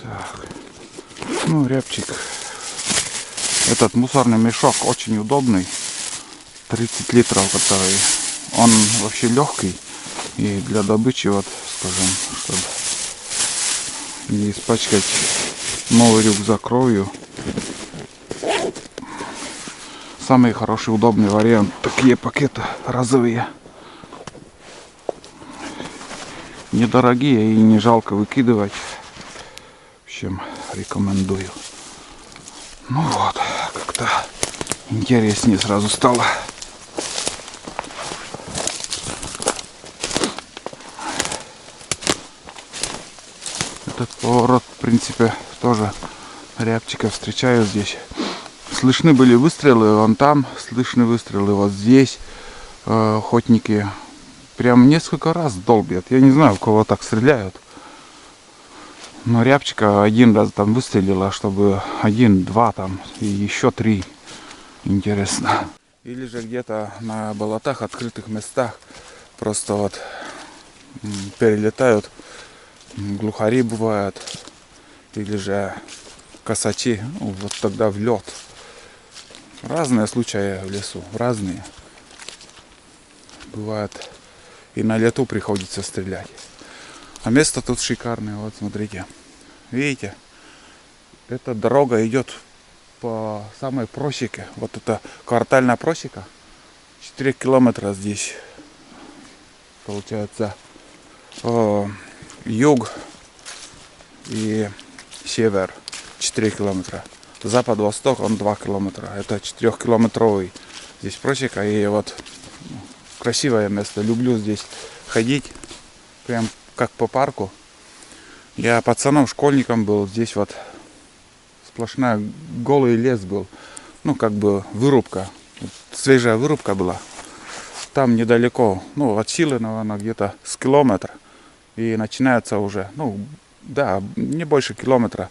Так. Ну, рябчик. Этот мусорный мешок очень удобный. 30 литров, который. Он вообще легкий. И для добычи, вот, скажем, чтобы не испачкать новый рюкзак кровью. Самый хороший, удобный вариант. Такие пакеты разовые. Недорогие и не жалко выкидывать. В общем, рекомендую. Ну вот, как-то интереснее сразу стало. Этот поворот, в принципе, тоже рябчика встречаю здесь. Слышны были выстрелы вон там, слышны выстрелы вот здесь. Охотники прям несколько раз долбят. Я не знаю, у кого так стреляют. Но рябчика один раз там выстрелила, чтобы 1, 2 там и еще 3. Интересно. Или же где-то на болотах, открытых местах просто вот перелетают. Глухари бывают. Или же косачи. Ну, вот тогда в лед. Разные случаи в лесу. Разные. Бывает. И на лету приходится стрелять. А место тут шикарное. Вот смотрите. Видите? Эта дорога идет по самой просеке. Вот это квартальная просека. 4 километра здесь. Получается юг и север 4 километра. Запад-восток он 2 километра. Это 4-километровый здесь просека. И вот красивое место. Люблю здесь ходить. Прям как по парку. Я пацаном, школьником был. Здесь вот сплошная голый лес был. Ну, как бы вырубка. Свежая вырубка была. Там недалеко. Ну, от силы, наверное, где-то с километра. И начинается уже, ну, да, не больше километра.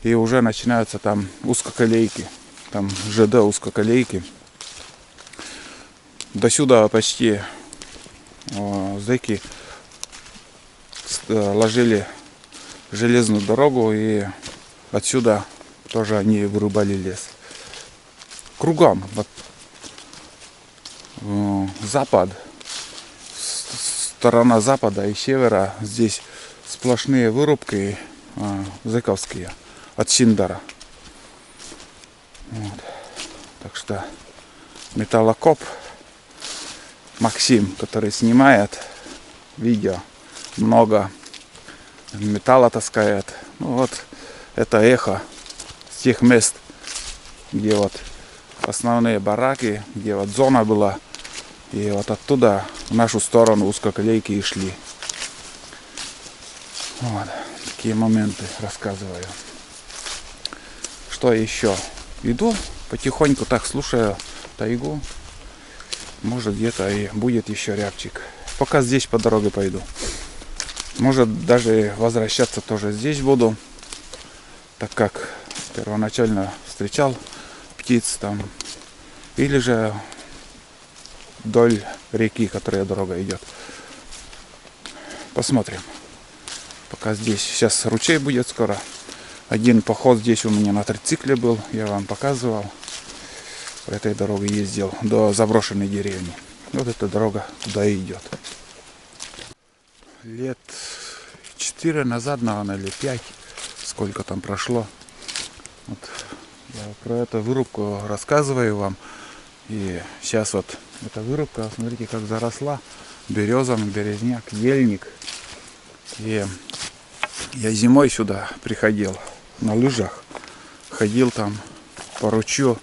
И уже начинаются там узкоколейки. Там ЖД узкоколейки. До сюда почти зэки ложили железную дорогу, и отсюда тоже они вырубали лес. Кругом. Вот, запад, сторона запада и севера, здесь сплошные вырубки зэковские от Синдара. Вот. Так что металлокоп Максим, который снимает видео, много металла таскает. Ну вот, это эхо с тех мест, где вот основные бараки, где вот зона была. И вот оттуда в нашу сторону узкоколейки и шли. Вот, такие моменты рассказываю. Что еще? Иду потихоньку так, слушаю тайгу. Может, где-то и будет еще рябчик. Пока здесь по дороге пойду. Может, даже возвращаться тоже здесь буду. Так как первоначально встречал птиц там. Или же вдоль реки, которая дорога идет. Посмотрим. Пока здесь. Сейчас ручей будет скоро. Один поход здесь у меня на трицикле был. Я вам показывал. По этой дороге ездил до заброшенной деревни. Вот эта дорога туда и идет. Лет 4 назад, наверное, или 5. Сколько там прошло. Вот я про эту вырубку рассказываю вам. И сейчас вот эта вырубка, смотрите, как заросла березами, березняк, ельник. И я зимой сюда приходил на лыжах, ходил там по ручью,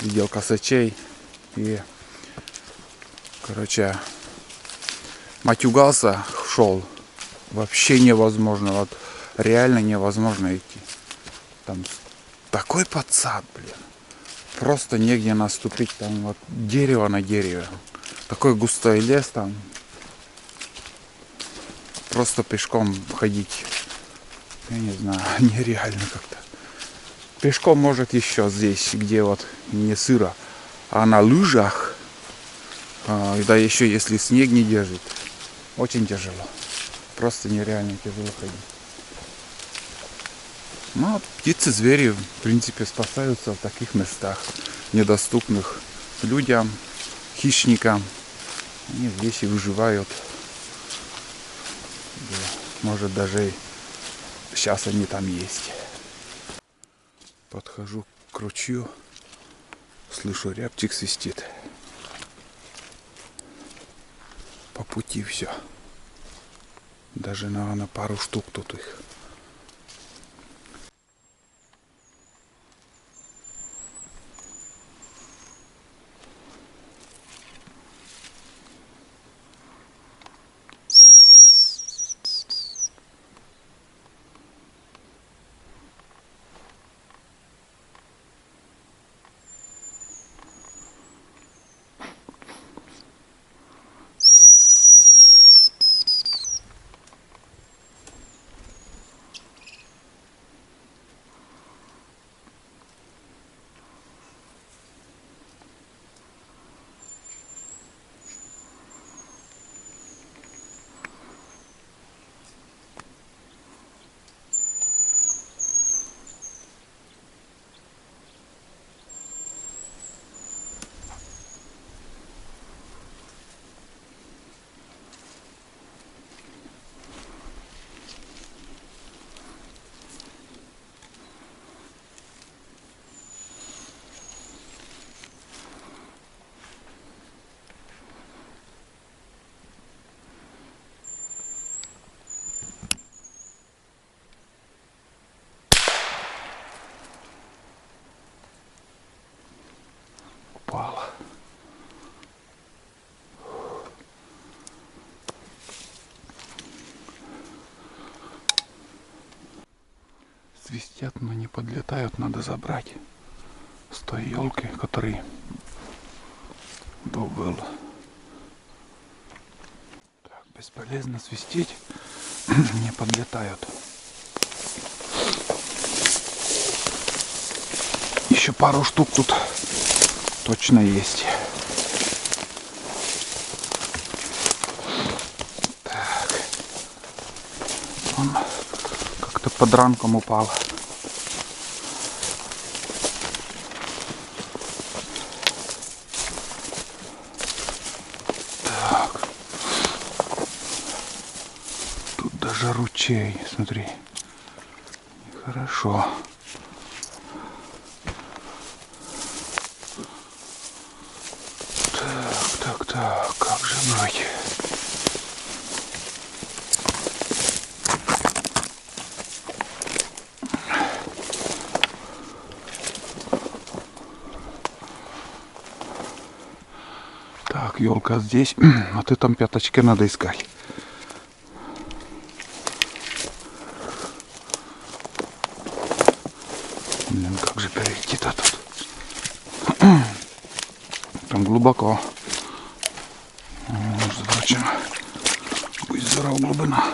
видел косачей и, короче, матюгался, шел. Вообще невозможно, вот реально невозможно идти. Там такой подсад, блин. Просто негде наступить, там вот дерево на дереве. Такой густой лес там. Просто пешком ходить. Я не знаю, нереально как-то. Пешком может еще здесь, где вот не сыро. А на лыжах, да еще если снег не держит, очень тяжело. Просто нереально тяжело ходить. Ну, а птицы, звери, в принципе, спасаются в таких местах, недоступных людям, хищникам. Они здесь и выживают. Да, может, даже и сейчас они там есть. Подхожу к ручью, слышу, рябчик свистит. По пути все. Даже, наверное, пару штук тут их. Упала. Свистят, но не подлетают, надо забрать с той елки, который был. Так, бесполезно свистеть, не подлетают. Еще пару штук тут точно есть. Так. Он как-то под ранком упал. Так. Тут даже ручей, смотри. Хорошо. Так, как же быть? Так, елка здесь, а ты там пяточки надо искать. Блин, как же перейти-то тут? Там глубоко. Может, впрочем, будь здоров, глубина.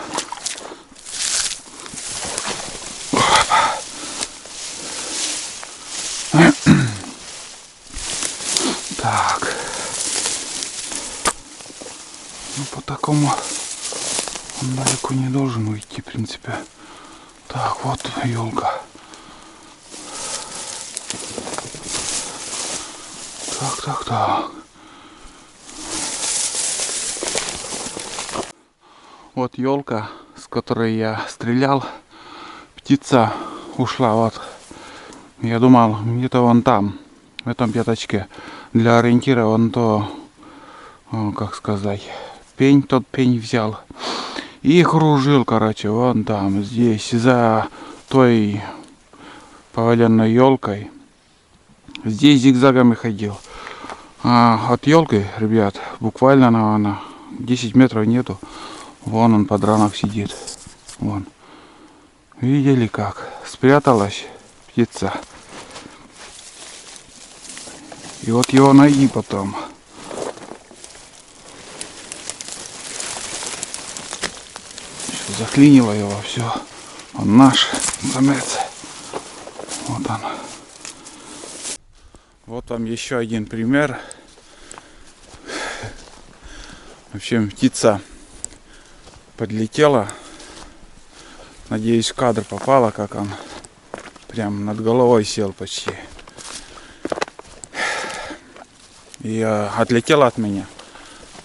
Так. Ну, по такому он далеко не должен уйти, в принципе. Так, вот елка. Так. Вот елка, с которой я стрелял. Птица ушла. Вот. Я думал, где-то вон там, в этом пятачке. Для ориентира вон то, как сказать, пень, тот пень взял. И кружил, короче, вон там, здесь, за той поваленной елкой. Здесь зигзагами ходил. А от елки, ребят, буквально, наверное, 10 метров нету. Вон он под ранок сидит. Вон. Видели как? Спряталась птица. И вот его найди потом. Заклинило его все. Он наш самец. Вот он. Вот вам еще один пример. В общем, птица подлетела. Надеюсь, в кадр попала, как он прям над головой сел почти. И отлетел от меня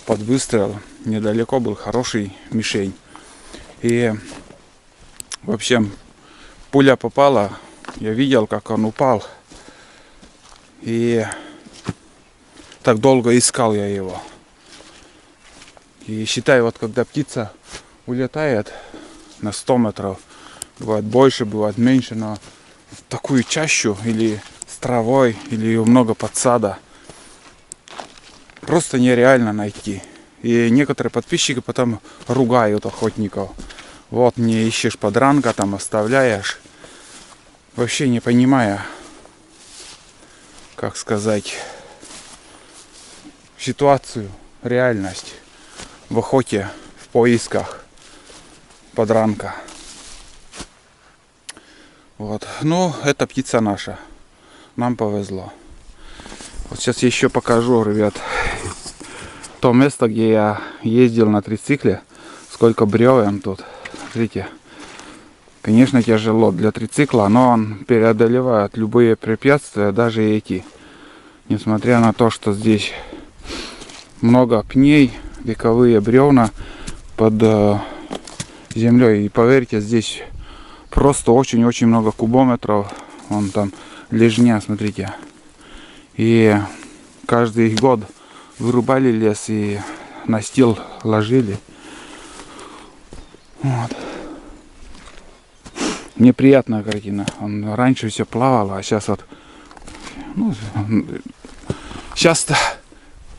под выстрел. Недалеко был хороший мишень. И в общем, пуля попала. Я видел, как он упал. И так долго искал я его. И считай, вот когда птица улетает на 100 метров, бывает больше, бывает меньше, но в такую чащу или с травой, или ее много подсада просто нереально найти. И некоторые подписчики потом ругают охотников. Вот не ищешь подранка, там оставляешь. Вообще не понимая, как сказать, ситуацию, реальность в охоте, в поисках подранка. Вот. Ну, это птица наша. Нам повезло. Вот сейчас я еще покажу, ребят, то место, где я ездил на трицикле. Сколько бревен тут. Смотрите. Конечно, тяжело для трицикла, но он преодолевает любые препятствия, даже эти. Несмотря на то, что здесь много пней, вековые бревна под землей. И поверьте, здесь просто очень-очень много кубометров. Вон там лежня, смотрите. И каждый год вырубали лес и настил ложили. Вот. Неприятная картина. Он раньше все плавало, а сейчас вот... Ну, сейчас-то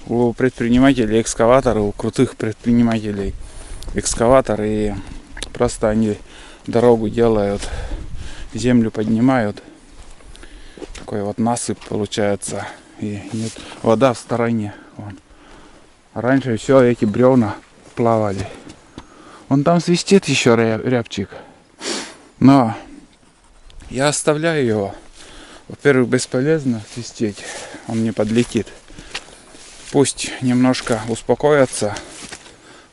у предпринимателей экскаваторы, у крутых предпринимателей экскаваторы, и просто они дорогу делают, землю поднимают. Такой вот насыпь получается. И нет, вода в стороне. Вон. А раньше все эти бревна плавали. Вон там свистит еще рябчик. Но я оставляю его. Во-первых, бесполезно свистеть. Он не подлетит. Пусть немножко успокоится.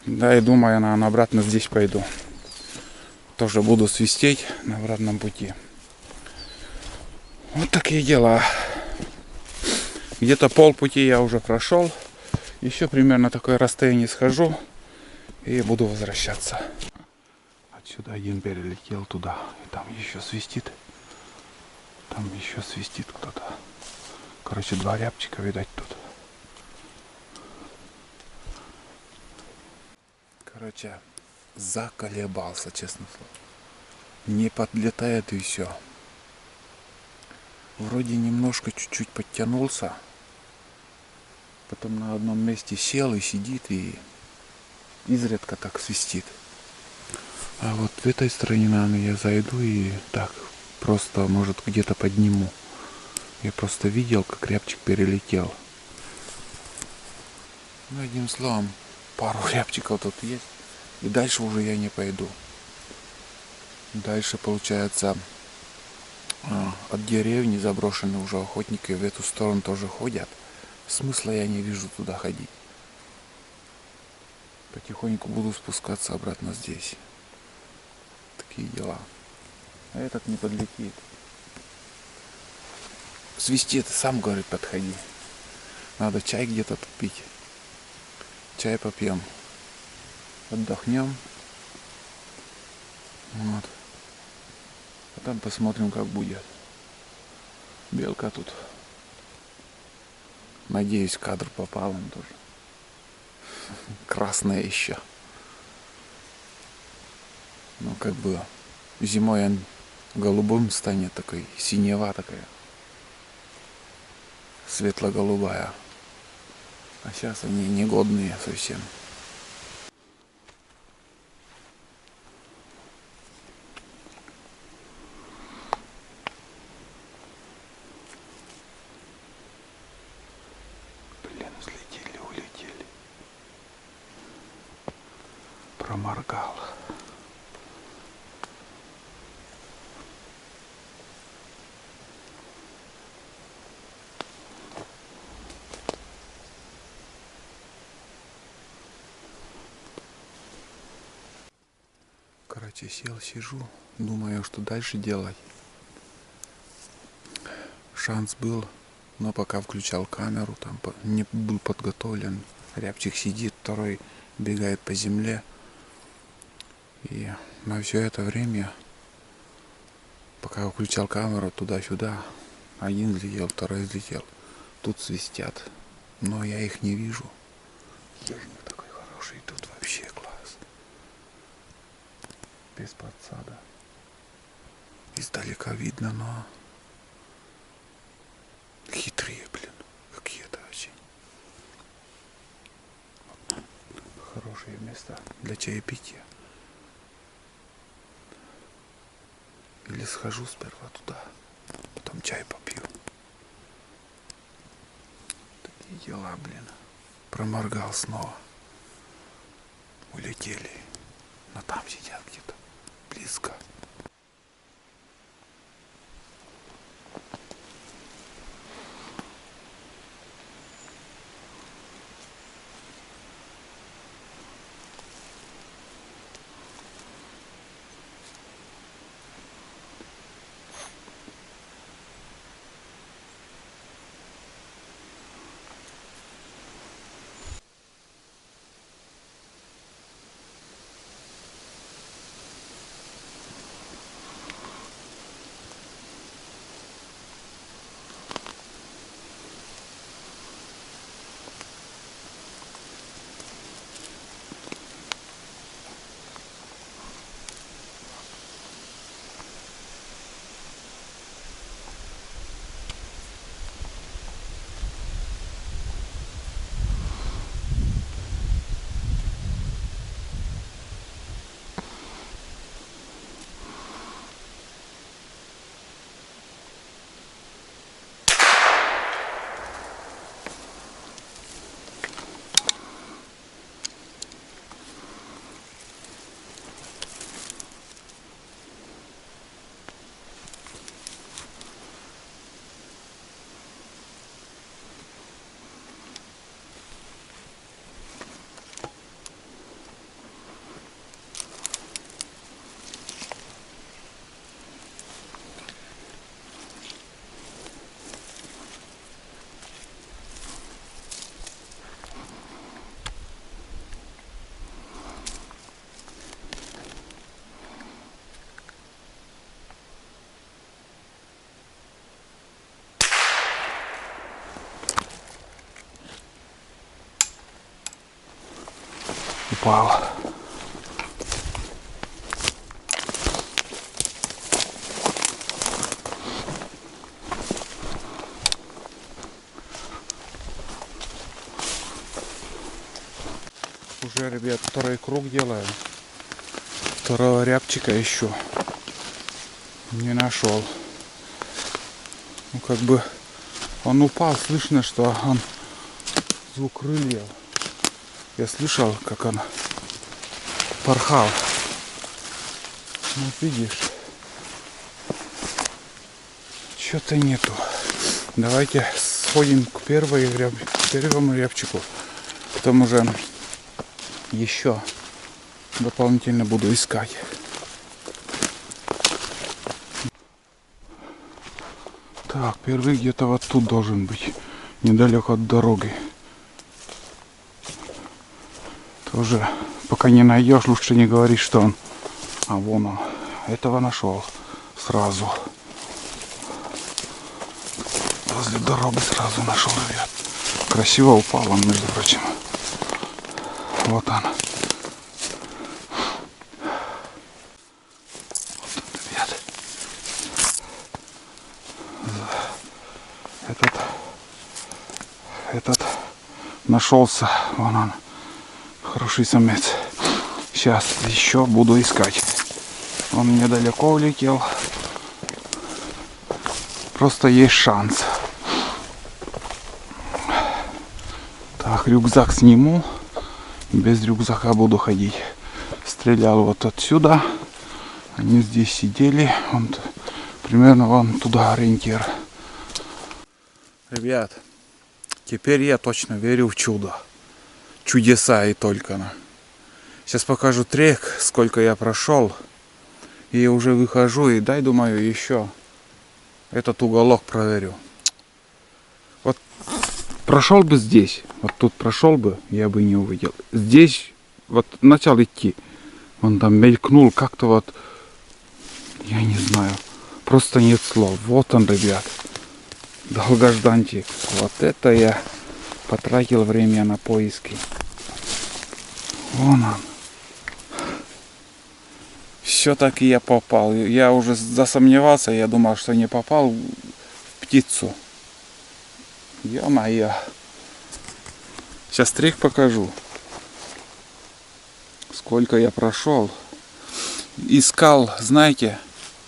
Да, и думаю, я, наверное, обратно здесь пойду. Тоже буду свистеть на обратном пути. Вот такие дела. Где-то полпути я уже прошел. Еще примерно такое расстояние схожу. И буду возвращаться. Отсюда один перелетел туда. И там еще свистит. Там еще свистит кто-то. Короче, два рябчика, видать, тут. Короче, заколебался, честно слово. Не подлетает и все. Вроде немножко чуть-чуть подтянулся. Потом на одном месте сел и сидит, и изредка так свистит. А вот в этой стороне, наверное, я зайду и так просто, может, где-то подниму. Я просто видел, как рябчик перелетел. Ну, одним словом, пару рябчиков тут есть. И дальше уже я не пойду. Дальше, получается, от деревни заброшенные уже охотники в эту сторону тоже ходят. Смысла я не вижу туда ходить. Потихоньку буду спускаться обратно здесь. Такие дела. А этот не подлетит. Свистит, сам говорит, подходи. Надо чай где-то пить. Чай попьем. Отдохнем. Вот. Потом посмотрим, как будет. Белка тут. Надеюсь, кадр попал он тоже. Красная еще. Ну, как бы зимой он голубым станет, такой синева такая. Светло-голубая. А сейчас они негодные совсем. Блин, взлетели, улетели. Проморгал. Короче, сел, сижу, думаю, что дальше делать. шанс был, но пока включал камеру, там не был подготовлен. Рябчик сидит, второй бегает по земле. И на все это время, пока я включал камеру туда-сюда, один взлетел, второй взлетел. Тут свистят, но я их не вижу. Ельник такой хороший, тут вообще класс. Без подсада. Издалека видно, но хитрые, блин, какие-то очень. Хорошие места для чаепития. Или схожу сперва туда, потом чай попью. Такие дела, блин. Проморгал снова. Улетели. Но там сидят где-то близко. Упал. Уже, ребят, второй круг делаю. Второго рябчика еще не нашел. Ну, как бы он упал, слышно, что он звук крыльев. Я слышал, как он порхал. Ну, видишь, что-то нету. Давайте сходим к первому рябчику. Потом уже еще дополнительно буду искать. Так, первый где-то вот тут должен быть, недалеко от дороги. Тоже пока не найдешь, лучше не говорить, что он. А вон он. Этого нашел сразу. Возле дороги сразу нашел, ребят. Красиво упал он, между прочим. Вот он. Вот он, ребят. Этот нашелся. Вон он. Хороший самец. Сейчас еще буду искать. Он недалеко улетел. Просто есть шанс. Так, рюкзак сниму. Без рюкзака буду ходить. Стрелял вот отсюда. Они здесь сидели. Вон, примерно вон туда ориентир. Ребят, теперь я точно верю в чудо. Чудеса и только. Сейчас покажу трек, сколько я прошел. И уже выхожу и дай, думаю, еще этот уголок проверю. Вот прошел бы здесь, вот тут прошел бы, я бы не увидел. Здесь вот начал идти, он там мелькнул как-то вот, я не знаю, просто нет слов. Вот он, ребят, долгожданчик. Вот это я потратил время на поиски. Вон он. Все-таки я попал. Я уже засомневался, я думал, что не попал в птицу. Ё-моё. Сейчас трек покажу. Сколько я прошел. Искал, знаете,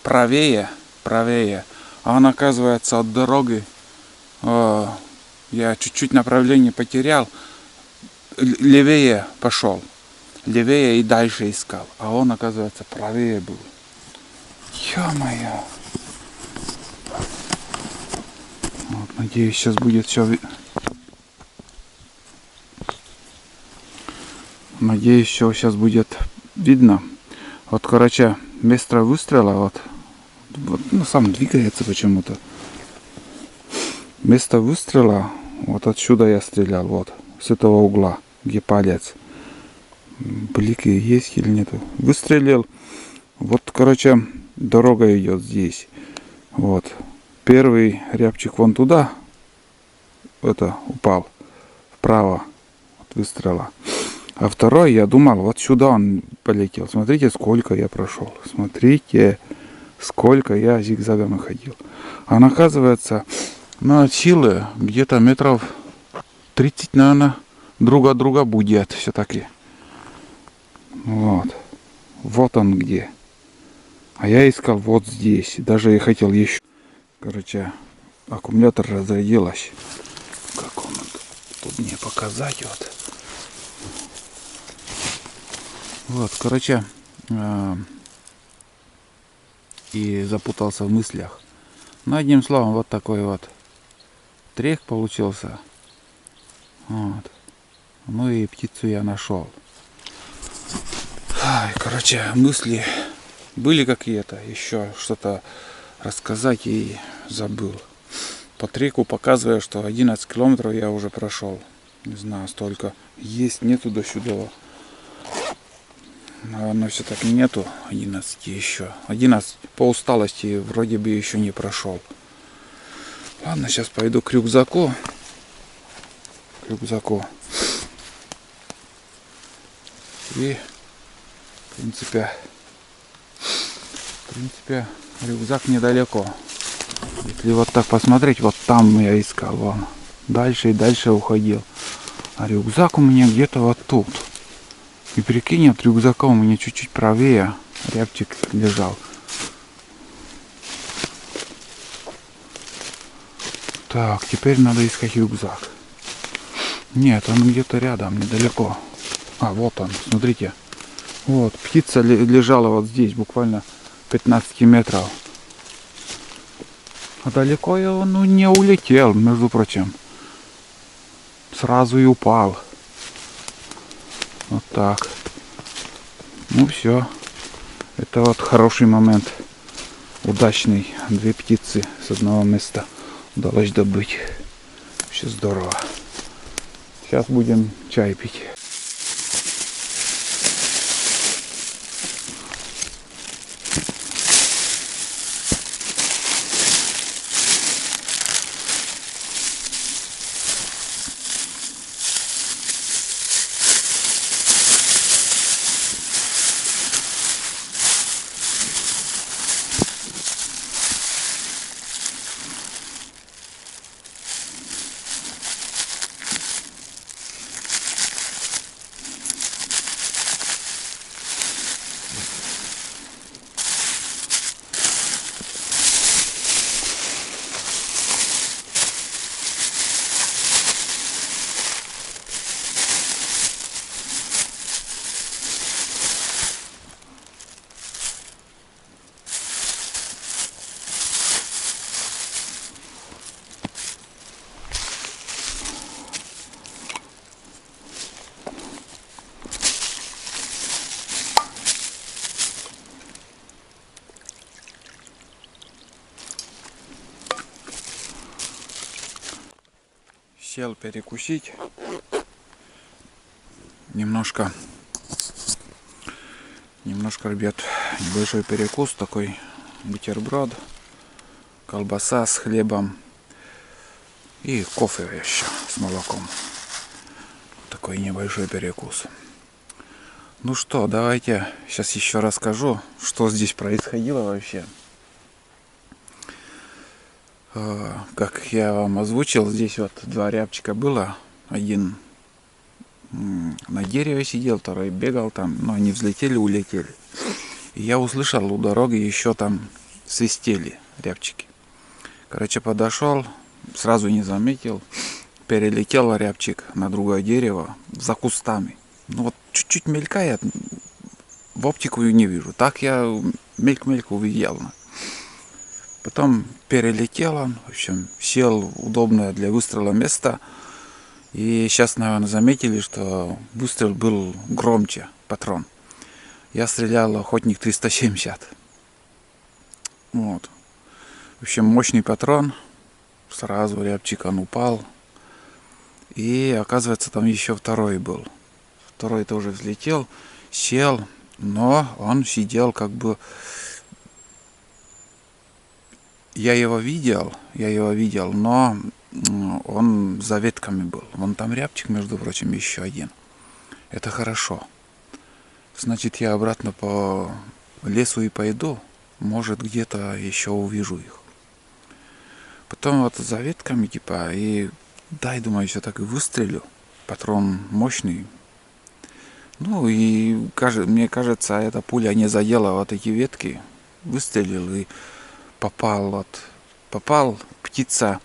правее. А он, оказывается, от дороги. Я чуть-чуть направление потерял. Левее пошел. Левее и дальше искал. А он, оказывается, правее был. Ё-моё. Вот, надеюсь, сейчас будет все. Надеюсь, все сейчас будет видно. Вот, короче, место выстрела, вот, ну, сам двигается почему-то. Место выстрела, вот отсюда я стрелял, вот, с этого угла, где палец. Блики есть или нету? Выстрелил. Вот, короче, дорога идет здесь. Вот. Первый рябчик вон туда. Это упал. Вправо от выстрела. А второй, я думал, вот сюда он полетел. Смотрите, сколько я прошел. Смотрите, сколько я зигзагами ходил. А он, оказывается, ну, от силы где-то метров 30, наверное, друг от друга будет все-таки. Вот. Вот он где. А я искал вот здесь. Даже я хотел еще. Короче, аккумулятор разрядилась. Как он тут мне показать вот. Вот, короче, и запутался в мыслях. Ну, одним словом, вот такой вот трек получился. Вот. Ну и птицу я нашел. Короче, мысли были какие-то, еще что-то рассказать и забыл. По треку показываю, что 11 километров я уже прошел. Не знаю, столько есть, нету до сюда. Наверное, все-таки нету 11 еще. 11 по усталости вроде бы еще не прошел. Ладно, сейчас пойду к рюкзаку. И в принципе, рюкзак недалеко. Если вот так посмотреть, вот там я искал, вон. Дальше и дальше уходил. А рюкзак у меня где-то вот тут. И прикинь, от рюкзака у меня чуть-чуть правее рябчик лежал. Так, теперь надо искать рюкзак. Нет, он где-то рядом, недалеко. А, вот он, смотрите. Вот, птица лежала вот здесь, буквально 15 метров. А далеко я ну, не улетел, между прочим. Сразу и упал. Вот так. Ну все. Это вот хороший момент. Удачный. 2 птицы с одного места удалось добыть. Все здорово. Сейчас будем чай пить. Сел перекусить. Немножко, ребят, небольшой перекус такой. Бутерброд, колбаса с хлебом и кофе еще с молоком. Такой небольшой перекус. Ну что, давайте сейчас еще расскажу, что здесь происходило вообще. Как я вам озвучил, здесь вот два рябчика было. Один на дереве сидел, второй бегал там, но они взлетели, улетели. И я услышал у дороги еще там свистели рябчики. Короче, подошел, сразу не заметил, перелетел рябчик на другое дерево за кустами. Ну вот чуть-чуть мелькает, в оптику не вижу. Так я мельк-мельк увидел. Потом перелетел он, в общем, сел удобное для выстрела место. И сейчас, наверное, заметили, что выстрел был громче, патрон. Я стрелял охотник 370. Вот. В общем, мощный патрон. Сразу рябчик он упал. И оказывается, там еще второй был. Второй тоже взлетел, сел, но он сидел как бы... Я его видел, но он за ветками был. Вон там рябчик, между прочим, еще один. Это хорошо. Значит, я обратно по лесу и пойду. Может, где-то еще увижу их. Потом вот за ветками, типа, и дай, думаю, еще так и выстрелю. Патрон мощный. Ну, и мне кажется, эта пуля не задела вот эти ветки. Выстрелил и попал, птица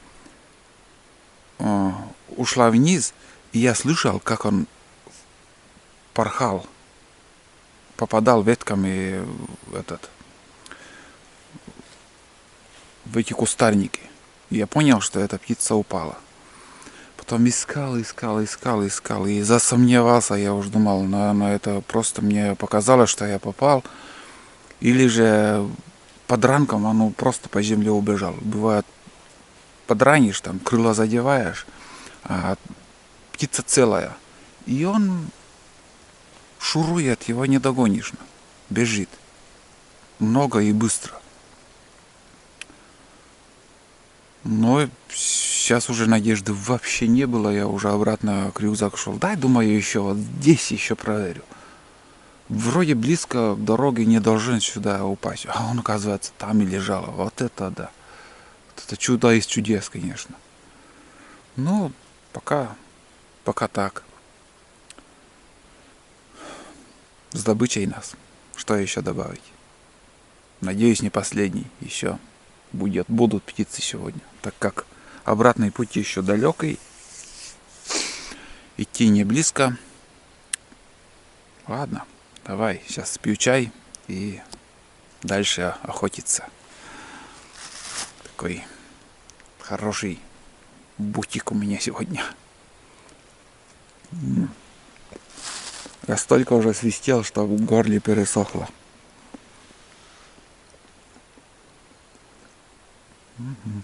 ушла вниз, и я слышал, как он порхал, попадал ветками в эти кустарники. И я понял, что эта птица упала. Потом искал, и засомневался. Я уже думал, наверное, это просто мне показалось, что я попал. Или же подранком оно просто по земле убежал. Бывает, подранишь, там, крыло задеваешь, а птица целая. И он шурует, его не догонишь. Бежит. Много и быстро. Но сейчас уже надежды вообще не было. Я уже обратно к рюкзаку шел. Дай, думаю, еще вот здесь еще проверю. Вроде близко к дороге, не должен сюда упасть. А он, оказывается, там и лежал. Вот это да. Вот это чудо из чудес, конечно. Ну, пока так. С добычей нас. Что еще добавить? Надеюсь, не последний. Еще будут птицы сегодня. Так как обратный путь еще далекий. Идти не близко. Ладно. Давай, сейчас пью чай и дальше охотиться. Такой хороший бутик у меня сегодня. Я столько уже свистел, что в горле пересохло. Угу.